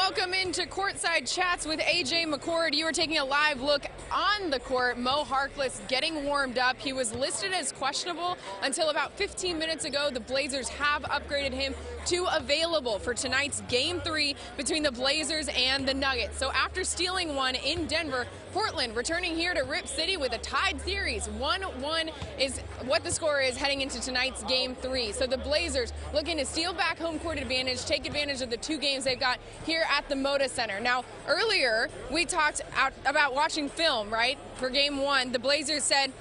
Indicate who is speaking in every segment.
Speaker 1: welcome into Courtside Chats with AJ McCord. You are taking a live look on the court. Mo Harkless getting warmed up. He was listed as questionable until about 15 minutes ago. The Blazers have upgraded him to available for tonight's Game 3 between the Blazers and the Nuggets. So after stealing one in Denver, Portland returning here to Rip City with a tied series. 1-1 is what the score is heading into tonight's Game 3. So the Blazers looking to steal back home court advantage, take advantage of the 2 games they've got here at the Moda Center. Now, earlier we talked about watching film, right, for Game 1. The Blazers said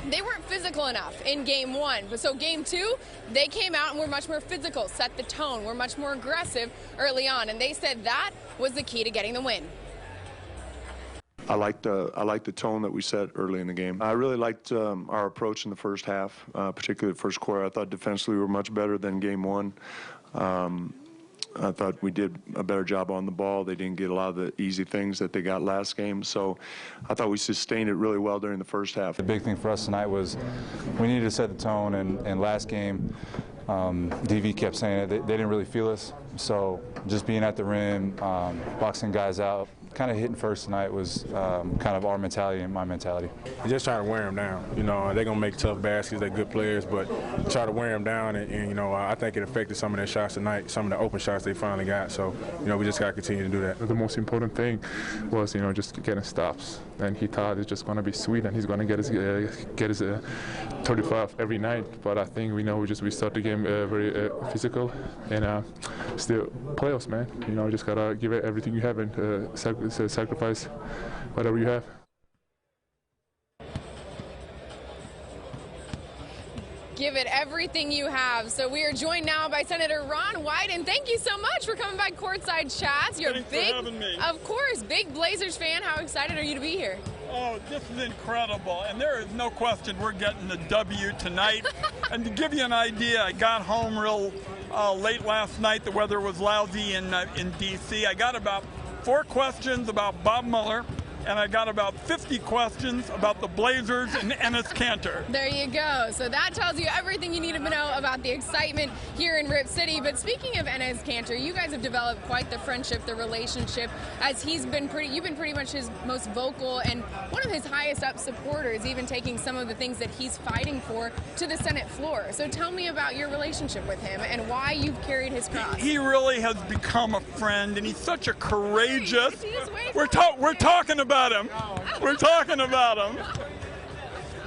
Speaker 1: they weren't physical enough in Game 1. But so Game 2, they came out and were much more physical, set the tone, were much more aggressive early on. And they said that was the key to getting the win.
Speaker 2: I liked the tone that we set early in the game. I really liked our approach in the first half, particularly the first quarter. I thought defensively we were much better than Game 1. I thought we did a better job on the ball. They didn't get a lot of the easy things that they got last game. So I thought we sustained it really well during the first half.
Speaker 3: The big thing for us tonight was we needed to set the tone, and last game, DV kept saying it. They didn't really feel us. So just being at the rim, boxing guys out, kind of hitting first tonight was kind of our mentality and my mentality.
Speaker 4: You just try to wear them down. You know, they're going to make tough baskets. They're good players, but try to wear them down. And, you know, I think it affected some of their shots tonight, some of the open shots they finally got. So, you know, we just got to continue to do that.
Speaker 5: The most important thing was, you know, just getting stops. And he thought it's just going to be sweet and he's going to get his 35 every night. But I think we start the game very physical and still playoffs, man. You know, just got to give it everything you have and sacrifice whatever you have.
Speaker 1: Give it everything you have. So we are joined now by Senator Ron Wyden. Thank you so much for coming by Courtside Chats. You're
Speaker 6: Thanks
Speaker 1: big,
Speaker 6: for having me.
Speaker 1: Of course, big Blazers fan. How excited are you to be here?
Speaker 6: Oh, this is incredible, and there is no question we're getting the W tonight. And to give you an idea, I got home real late last night. The weather was lousy in D.C. I got about 4 questions about Bob Mueller, and I got about 50 questions about the Blazers and Enes Kanter.
Speaker 1: There you go. So that tells you everything you need to know about the excitement here in Rip City. But speaking of Enes Kanter, you guys have developed quite the friendship, the relationship, as you've been pretty much his most vocal and one of his highest up supporters, even taking some of the things that he's fighting for to the Senate floor. So tell me about your relationship with him and why you've carried his cross.
Speaker 6: He really has become a friend, and he's such a courageous. We're talking about him. We're talking about him.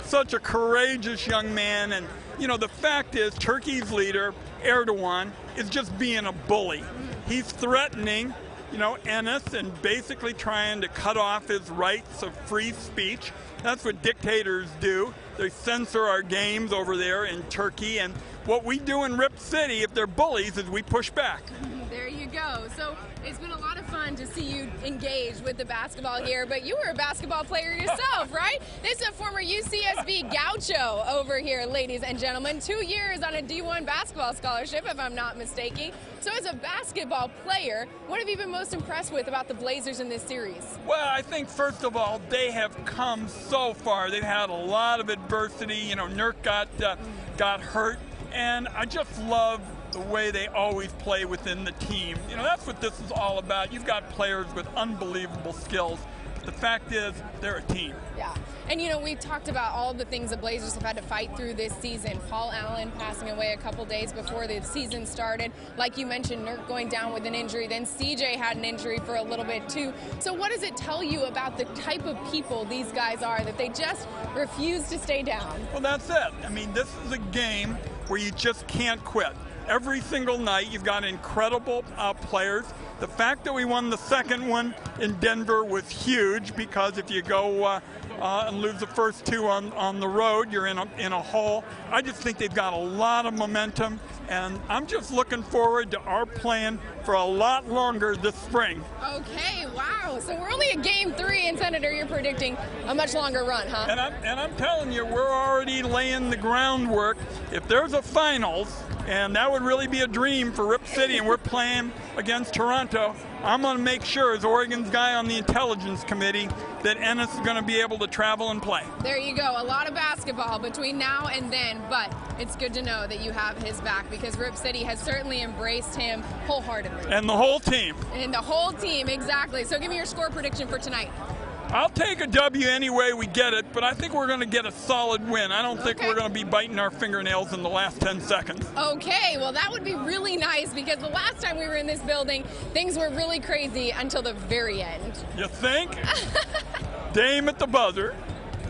Speaker 6: Such a courageous young man, and you know the fact is, Turkey's leader Erdogan is just being a bully. He's threatening, you know, Enes and basically trying to cut off his rights of free speech. That's what dictators do. They censor our games over there in Turkey, and what we do in Rip City, if they're bullies, is we push back.
Speaker 1: There you go. So it's been a lot of fun to see you engage with the basketball here, but you were a basketball player yourself, right? This is a former UCSB gaucho over here, ladies and gentlemen. 2 years on a D1 basketball scholarship, if I'm not mistaken. So as a basketball player, what have you been most impressed with about the Blazers in this series?
Speaker 6: Well, I think, first of all, they have come so far. They've had a lot of adversity. You know, Nurk got hurt, and I just love the way they always play within the team. You know, that's what this is all about. You've got players with unbelievable skills. The fact is, they're a team.
Speaker 1: Yeah. And, you know, we've talked about all the things the Blazers have had to fight through this season. Paul Allen passing away a couple days before the season started. Like you mentioned, Nurk going down with an injury. Then CJ had an injury for a little bit, too. So what does it tell you about the type of people these guys are, that they just refuse to stay down?
Speaker 6: Well, that's it. I mean, this is a game where you just can't quit. Every single night, you've got incredible players. The fact that we won the second one in Denver was huge, because if you go and lose the first 2 on the road, you're in a hole. I just think they've got a lot of momentum, and I'm just looking forward to our plan for a lot longer this spring.
Speaker 1: Okay, wow. So we're only at Game 3, and Senator, you're predicting a much longer run, huh?
Speaker 6: And I'm telling you, we're already laying the groundwork. If there's a finals And that would really be a dream for Rip City, and we're playing against Toronto. I'm going to make sure, as Oregon's guy on the intelligence committee, that Ennis is going to be able to travel and play.
Speaker 1: There you go. A lot of basketball between now and then, but it's good to know that you have his back because Rip City has certainly embraced him wholeheartedly.
Speaker 6: And the whole team.
Speaker 1: And the whole team, exactly. So give me your score prediction for tonight.
Speaker 6: I'll take a W any way we get it, but I think we're going to get a solid win. I don't think we're going to be biting our fingernails in the last 10 seconds.
Speaker 1: Okay, well that would be really nice because the last time we were in this building, things were really crazy until the very end.
Speaker 6: You think? Dame at the buzzer.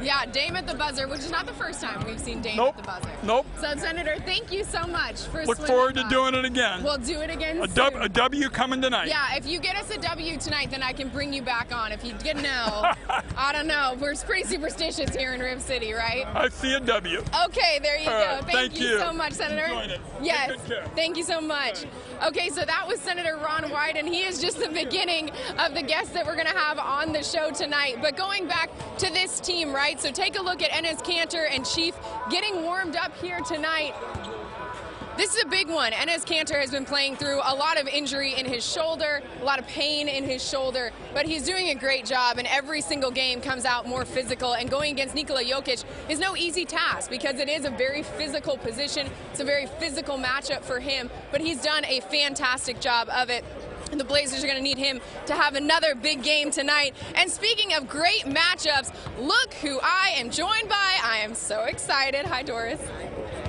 Speaker 1: Yeah, Dame at the buzzer, which is not the first time we've seen Dame at the buzzer.
Speaker 6: Nope.
Speaker 1: So, Senator, thank you so much for
Speaker 6: Look forward to doing it again.
Speaker 1: We'll do it again soon.
Speaker 6: A W coming tonight.
Speaker 1: Yeah, if you get us a W tonight, then I can bring you back on. If you get an L, I don't know. We're pretty superstitious here in Rip City, right?
Speaker 6: I see a W.
Speaker 1: Okay, there you go.
Speaker 6: Thank you
Speaker 1: so much, Senator.
Speaker 6: Enjoyed it.
Speaker 1: Yes,
Speaker 6: Take good care.
Speaker 1: thank you so much. Okay, so that was Senator Ron Wyden. He is just the beginning of the guests that we're going to have on the show tonight. But going back to this team, right? So take a look at Enes Kanter and Chief getting warmed up here tonight. This is a big one. Enes Kanter has been playing through a lot of injury in his shoulder, a lot of pain in his shoulder, but he's doing a great job, and every single game comes out more physical, and going against Nikola Jokic is no easy task because it is a very physical position. It's a very physical matchup for him, but he's done a fantastic job of it. And the Blazers are going to need him to have another big game tonight. And speaking of great matchups, look who I am joined by. I am so excited. Hi, Doris.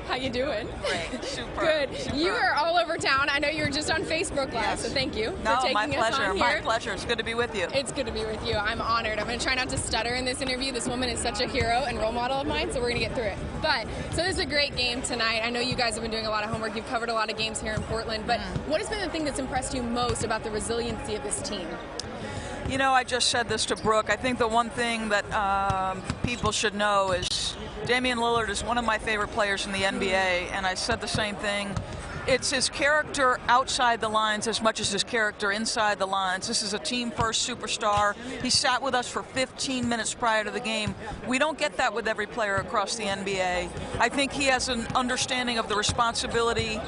Speaker 1: How you doing?
Speaker 7: Great, super.
Speaker 1: Good.
Speaker 7: Super.
Speaker 1: You are all over town. I know you were just on Facebook Live, so thank you for taking
Speaker 7: my
Speaker 1: us
Speaker 7: pleasure.
Speaker 1: on here.
Speaker 7: My pleasure. It's good to be with you.
Speaker 1: It's good to be with you. I'm honored. I'm going to try not to stutter in this interview. This woman is such a hero and role model of mine, so we're going to get through it. But, so this is a great game tonight. I know you guys have been doing a lot of homework. You've covered a lot of games here in Portland, but what has been the thing that's impressed you most about the resiliency of this team?
Speaker 7: You know, I just said this to Brooke. I think the one thing that people should know is Damian Lillard is one of my favorite players in the NBA, and I said the same thing. It's his character outside the lines as much as his character inside the lines. This is a team-first superstar. He sat with us for 15 minutes prior to the game. We don't get that with every player across the NBA. I think he has an understanding of the responsibility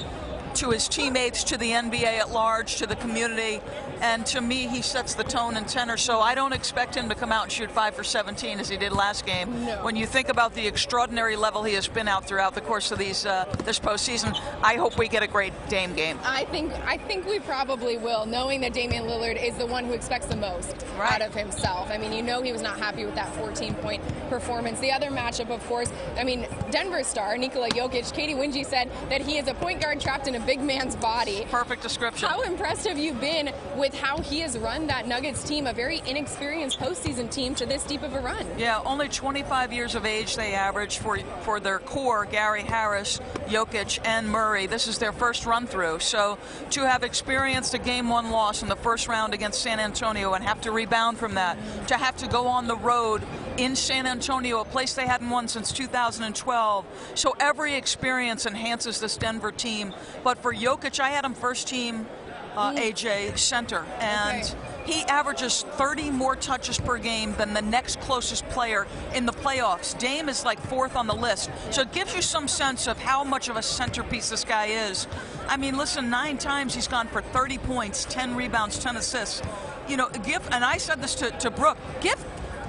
Speaker 7: to his teammates, to the NBA at large, to the community, and to me, he sets the tone and tenor, so I don't expect him to come out and shoot 5 for 17 as he did last game.
Speaker 1: No.
Speaker 7: When you think about the extraordinary level he has been out throughout the course of these this postseason, I hope we get a great Dame game.
Speaker 1: I think we probably will, knowing that Damian Lillard is the one who expects the most out of himself. I mean, you know he was not happy with that 14-point performance. The other matchup, of course, I mean, Denver star Nikola Jokic, Katy Winge said that he is a point guard trapped in a big man's body.
Speaker 7: Perfect description.
Speaker 1: How impressed have you been with how he has run that Nuggets team, a very inexperienced postseason team, to this deep of a run?
Speaker 7: Yeah, only 25 years of age they average for their core, Gary Harris, Jokic, and Murray. This is their first run through. So to have experienced a Game 1 loss in the first round against San Antonio and have to rebound from that, to have to go on the road in San Antonio, a place they hadn't won since 2012. So every experience enhances this Denver team. But for Jokic, I had him first team AJ center, and he averages 30 more touches per game than the next closest player in the playoffs. Dame is like fourth on the list. So it gives you some sense of how much of a centerpiece this guy is. I mean, listen, 9 times he's gone for 30 points, 10 rebounds, 10 assists. You know, and I said this to Brooke, give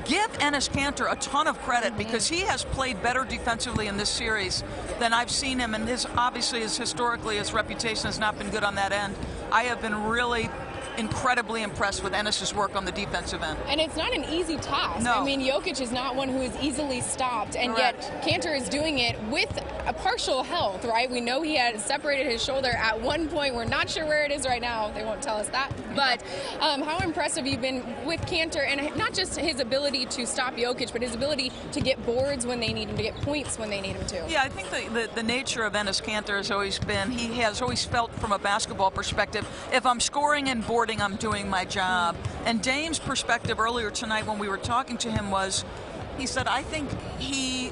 Speaker 7: Enes Kanter a ton of credit because he has played better defensively in this series than I've seen him, and historically his reputation has not been good on that end. I have been really incredibly impressed with Enes's work on the defensive end.
Speaker 1: And it's not an easy task.
Speaker 7: No.
Speaker 1: I mean, Jokic is not one who is easily stopped, and
Speaker 7: Correct.
Speaker 1: yet Kanter is doing it with a partial health, right? We know he had separated his shoulder at one point. We're not sure where it is right now. They won't tell us that. But how impressive you've been with Kanter, and not just his ability to stop Jokic, but his ability to get boards when they need him, to get points when they need him to.
Speaker 7: Yeah, I think the nature of Enes Kanter has always been, he has always felt from a basketball perspective, if I'm scoring and boarding, I'm doing my job. And Dame's perspective earlier tonight when we were talking to him was, he said, I think he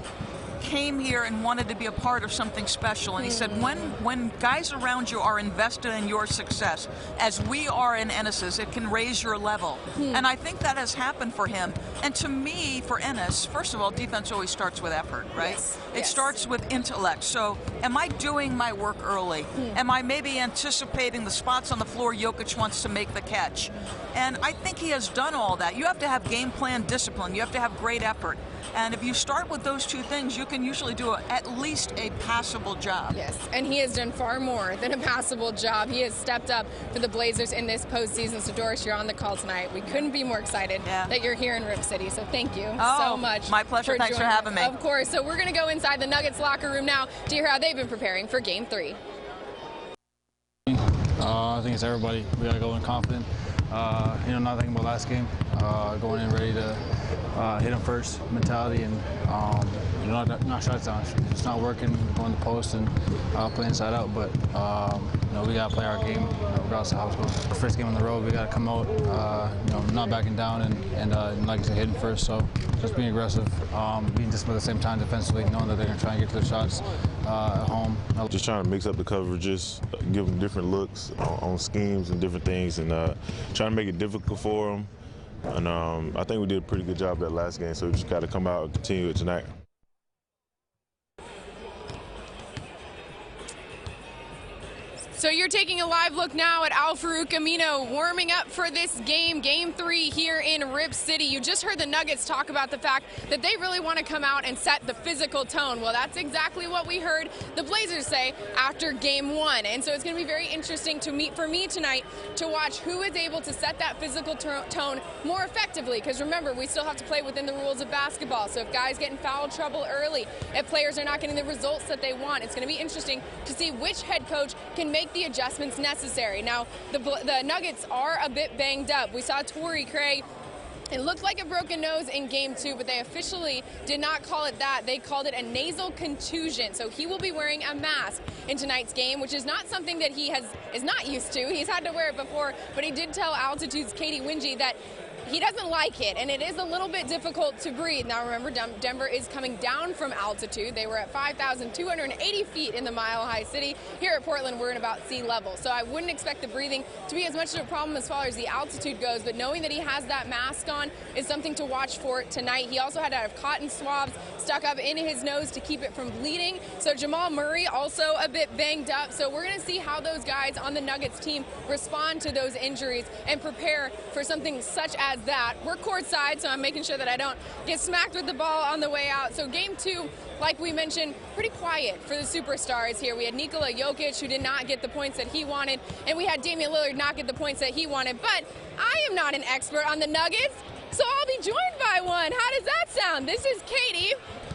Speaker 7: came here and wanted to be a part of something special. And he said, when guys around you are invested in your success, as we are in Ennis's, it can raise your level. And I think that has happened for him. And to me, for Ennis, first of all, defense always starts with effort, right? It starts with intellect. So am I doing my work early? Am I maybe anticipating the spots on the floor Jokic wants to make the catch? And I think he has done all that. You have to have game plan discipline. You have to have great effort. And if you start with those two things, you can usually do at least a passable job.
Speaker 1: Yes, and he has done far more than a passable job. He has stepped up for the Blazers in this postseason. So, Doris, you're on the call tonight. We couldn't be more excited that you're here in Rip City. So thank you so much.
Speaker 7: My pleasure. Thanks for having me.
Speaker 1: Of course. So we're going to go inside the Nuggets locker room now to hear how they've been preparing for Game 3.
Speaker 8: I think it's everybody. We got to go in confident. Not thinking about last game. Going in ready to hit them first mentality and not shots down. It's not working. Going to post and play inside out. But we got to play our game regardless of how it's going. Our first game on the road, we got to come out, not backing down and like I said, hitting first. So just being aggressive, being disciplined at the same time defensively, knowing that they're going to try and get to the shots at home.
Speaker 9: Just trying to mix up the coverages, give them different looks on schemes and different things, and trying to make it difficult for them. And I think we did a pretty good job that last game, so we just got to come out and continue it tonight.
Speaker 1: So you're taking a live look now at Al-Farouq Amino warming up for this game, Game 3 here in Rip City. You just heard the Nuggets talk about the fact that they really want to come out and set the physical tone. Well, that's exactly what we heard the Blazers say after Game 1. And so it's going to be very interesting for me tonight to watch who is able to set that physical tone more effectively. Because remember, we still have to play within the rules of basketball. So if guys get in foul trouble early, if players are not getting the results that they want, it's going to be interesting to see which head coach can make the adjustments necessary. Now, the Nuggets are a bit banged up. We saw Torrey Craig. It looked like a broken nose in Game 2, but they officially did not call it that. They called it a nasal contusion. So he will be wearing a mask in tonight's game, which is not something that he is not used to. He's had to wear it before, but he did tell Altitude's Katy Winge that he doesn't like it, and it is a little bit difficult to breathe. Now remember, Denver is coming down from altitude. They were at 5,280 feet in the Mile High City. Here at Portland, we're in about sea level. So I wouldn't expect the breathing to be as much of a problem as far as the altitude goes, but knowing that he has that mask on is something to watch for tonight. He also had to have cotton swabs stuck up in his nose to keep it from bleeding. So Jamal Murray also a bit banged up. So we're going to see how those guys on the Nuggets team respond to those injuries and prepare for something such as that. We're courtside, so I'm making sure that I don't get smacked with the ball on the way out. So Game 2, like we mentioned, pretty quiet for the superstars here. We had Nikola Jokic, who did not get the points that he wanted, and we had Damian Lillard not get the points that he wanted. But I am not an expert on the Nuggets, so I'll be joined by one. How does that sound? This is Katy.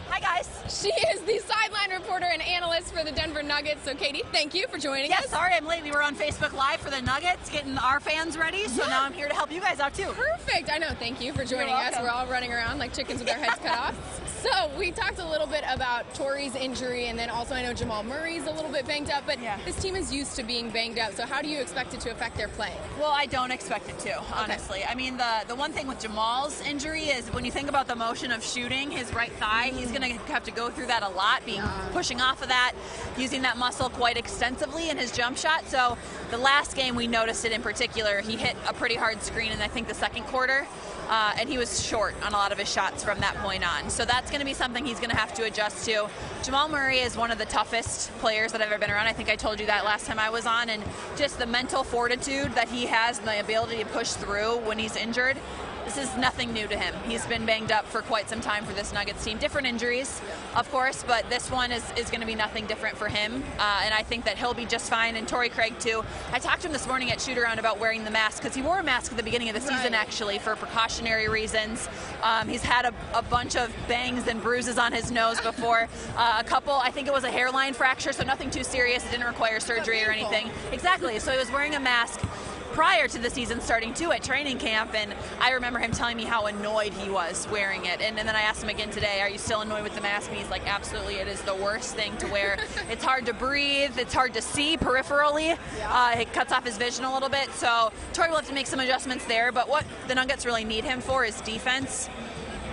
Speaker 10: Hi, guys.
Speaker 1: She is the sideline reporter and analyst for the Denver Nuggets. So, Katy, thank you for joining us.
Speaker 10: Yeah, sorry I'm late. We were on Facebook Live for the Nuggets, getting our fans ready, so now I'm here to help you guys out, too.
Speaker 1: Perfect. I know. Thank you for joining us. We're all running around like chickens with our heads cut off. So, we talked a little bit about Torrey's injury, and then also I know Jamal Murray's a little bit banged up, but this team is used to being banged up. So, how do you expect it to affect their play?
Speaker 10: Well, I don't expect it to, honestly. I mean, the one thing with Jamal's injury is when you think about the motion of shooting his right thigh, he's going to have to go through that a lot, pushing off of that, using that muscle quite extensively in his jump shot. So the last game we noticed it in particular, he hit a pretty hard screen in I think the second quarter, and he was short on a lot of his shots from that point on. So that's going to be something he's going to have to adjust to. Jamal Murray is one of the toughest players that I've ever been around. I think I told you that last time I was on, and just the mental fortitude that he has and the ability to push through when he's injured. This is nothing new to him. He's been banged up for quite some time for this Nuggets team. Different injuries, of course, but this one is going to be nothing different for him. And I think that he'll be just fine, and Torrey Craig too. I talked to him this morning at shoot-around about wearing the mask, because he wore a mask at the beginning of the season, actually, for precautionary reasons. He's had a bunch of bangs and bruises on his nose before. A couple, I think it was a hairline fracture, so nothing too serious. It didn't require surgery or anything. Exactly, so he was wearing a mask prior to the season starting too at training camp, and I remember him telling me how annoyed he was wearing it, and then I asked him again today, are you still annoyed with the mask? And he's like, absolutely, it is the worst thing to wear. It's hard to breathe, it's hard to see peripherally, it cuts off his vision a little bit, so Torrey will have to make some adjustments there, but what the Nuggets really need him for is defense.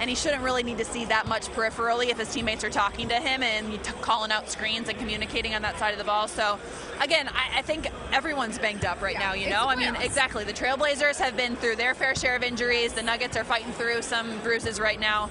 Speaker 10: and he shouldn't really need to see that much peripherally if his teammates are talking to him and calling out screens and communicating on that side of the ball. So, again, I think everyone's banged up right now, you know? I mean, exactly. The Trailblazers have been through their fair share of injuries. The Nuggets are fighting through some bruises right now.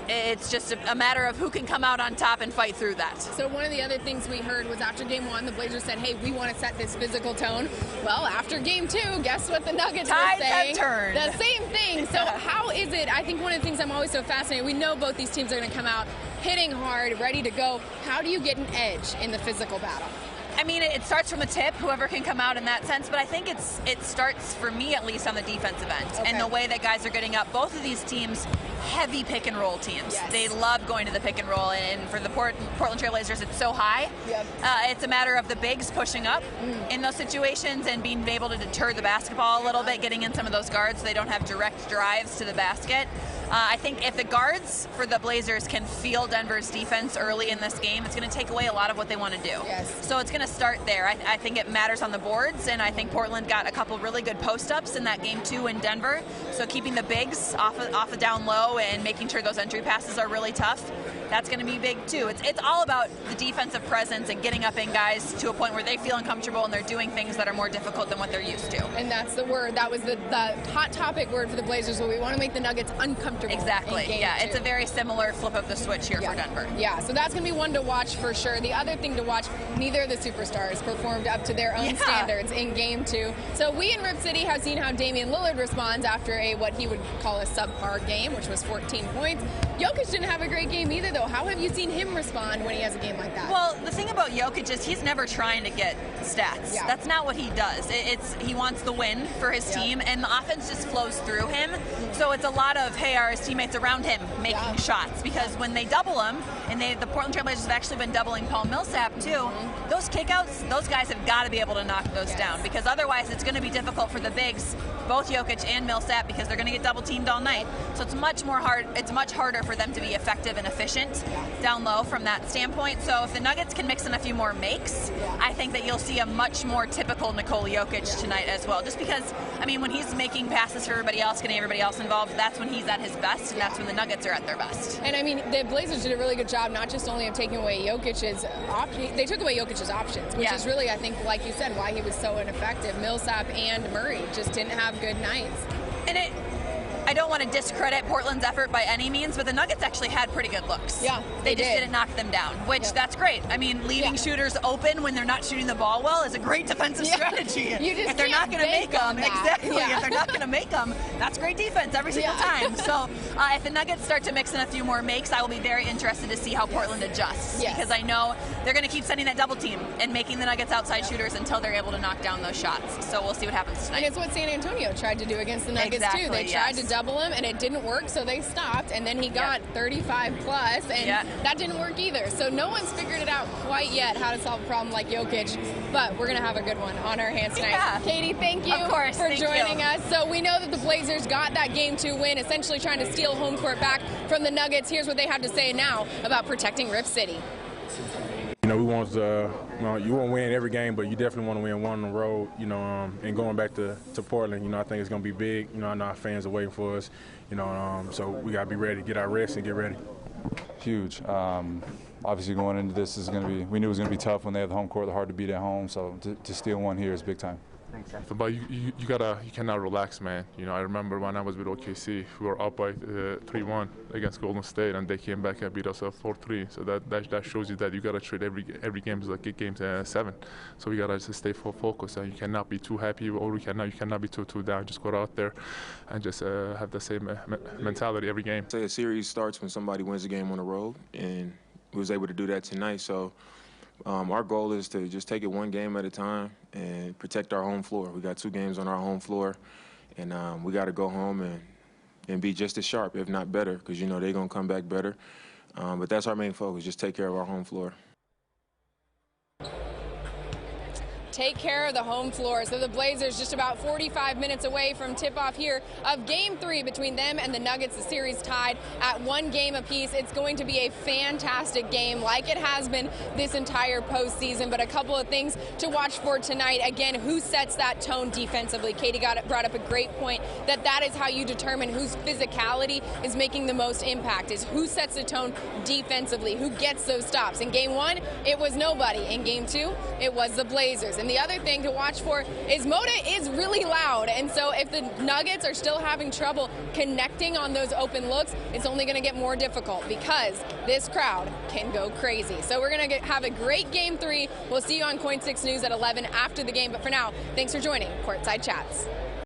Speaker 10: It's just a matter of who can come out on top and fight through that.
Speaker 1: So one of the other things we heard was after game 1, the Blazers said, hey, we want to set this physical tone. Well, after game 2, guess what the Nuggets were saying?
Speaker 10: Tides have turned.
Speaker 1: The same thing. So how is it? I think one of the things I'm always so fascinated, we know both these teams are going to come out hitting hard, ready to go. How do you get an edge in the physical battle?
Speaker 10: I mean, it starts from the tip, whoever can come out in that sense, but I think it starts, for me at least, on the defensive end, and the way that guys are getting up. Both of these teams, heavy pick and roll teams.
Speaker 1: Yes.
Speaker 10: They love going to the pick and roll, and for the Portland Trailblazers, it's so high.
Speaker 1: Yep.
Speaker 10: It's a matter of the bigs pushing up in those situations and being able to deter the basketball a little bit, getting in some of those guards so they don't have direct drives to the basket. I think if the guards for the Blazers can feel Denver's defense early in this game, it's going to take away a lot of what they want to do.
Speaker 1: Yes.
Speaker 10: So it's going to start there. I think it matters on the boards, and I think Portland got a couple really good post-ups in that game 2 in Denver. So keeping the bigs off of down low and making sure those entry passes are really tough, that's going to be big too. It's all about the defensive presence and getting up in guys to a point where they feel uncomfortable and they're doing things that are more difficult than what they're used to.
Speaker 1: And that's the word. That was the hot topic word for the Blazers. Where we want to make the Nuggets uncomfortable.
Speaker 10: Exactly. Yeah, it's a very similar flip of the switch here for Denver.
Speaker 1: Yeah, so that's going to be one to watch for sure. The other thing to watch, neither of the superstars performed up to their own standards in game 2. So we in Rip City have seen how Damian Lillard responds after what he would call a subpar game, which was 14 points. Jokic didn't have a great game either, though. How have you seen him respond when he has a game like that?
Speaker 10: Well, the thing about Jokic is he's never trying to get stats.
Speaker 1: Yeah.
Speaker 10: That's not what he does. He wants the win for his team, and the offense just flows through him. So it's a lot of, hey, are his teammates around him making shots? Because when they double him, and the Portland Trailblazers have actually been doubling Paul Millsap too, those kickouts, those guys have got to be able to knock those down, because otherwise it's going to be difficult for the bigs, both Jokic and Millsap, because they're going to get double teamed all night. So it's much harder for them to be effective and efficient down low from that standpoint. So if the Nuggets can mix in a few more makes, I think that you'll see a much more typical Nikola Jokic tonight as well. Just because, I mean, when he's making passes for everybody else, getting everybody else involved, that's when he's at his best, and that's when the Nuggets are at their best.
Speaker 1: And I mean, the Blazers did a really good job, not just only of taking away Jokic's options, they took away Jokic's options, which is really, I think, like you said, why he was so ineffective. Millsap and Murray just didn't have good nights.
Speaker 10: And I don't want to discredit Portland's effort by any means, but the Nuggets actually had pretty good looks.
Speaker 1: Yeah,
Speaker 10: they just didn't knock them down, which that's great. I mean, leaving shooters open when they're not shooting the ball well is a great defensive strategy.
Speaker 1: If
Speaker 10: they're not going to make them, if they're not going to make them, that's great defense every single time. So if the Nuggets start to mix in a few more makes, I will be very interested to see how Portland adjusts, because I know they're going to keep sending that double team and making the Nuggets outside shooters until they're able to knock down those shots. So we'll see what happens tonight.
Speaker 1: And it's what San Antonio tried to do against the Nuggets too. They tried to double him, and it didn't work, so they stopped, and then he got 35 plus, and that didn't work either. So no one's figured it out quite yet how to solve a problem like Jokic, but we're going to have a good one on our hands tonight. Katy, thank you for joining us. So we know that the Blazers got that Game 2 win, essentially trying to steal home court back from the Nuggets. Here's what they have to say now about protecting Rip City.
Speaker 4: You know, we want to, you won't win every game, but you definitely want to win one on the road, you know, and going back to Portland, you know, I think it's going to be big. You know, I know our fans are waiting for us, you know, so we got to be ready, get our rest and get ready.
Speaker 3: Huge. Obviously going into this is going to be, we knew it was going to be tough when they have the home court. They're hard to beat at home, so to steal one here is big time.
Speaker 5: But you cannot relax, man. You know, I remember when I was with OKC, we were up by 3-1 against Golden State, and they came back and beat us up 4-3. So that shows you that you gotta treat every game as like a game 7. So we gotta just stay focused, and you cannot be too happy, or you cannot be too down. Just go out there and just have the same mentality every game.
Speaker 11: Say a series starts when somebody wins a game on the road, and we was able to do that tonight. So. Our goal is to just take it one game at a time and protect our home floor. We got 2 games on our home floor, and we got to go home and be just as sharp, if not better, because, you know, they're going to come back better. But that's our main focus, just take care of our home floor.
Speaker 1: take care of the home floor. So the Blazers just about 45 minutes away from tip-off here of Game 3 between them and the Nuggets. The series tied at 1 game apiece. It's going to be a fantastic game like it has been this entire postseason, but a couple of things to watch for tonight. Again, who sets that tone defensively? Katy brought up a great point that is how you determine whose physicality is making the most impact, is who sets the tone defensively, who gets those stops. In Game 1, it was nobody. In Game 2, it was the Blazers. And the other thing to watch for is Moda is really loud, and so if the Nuggets are still having trouble connecting on those open looks, it's only going to get more difficult because this crowd can go crazy. So we're going to have a great Game 3. We'll see you on Coin 6 News at 11 after the game, but for now, thanks for joining Courtside Chats.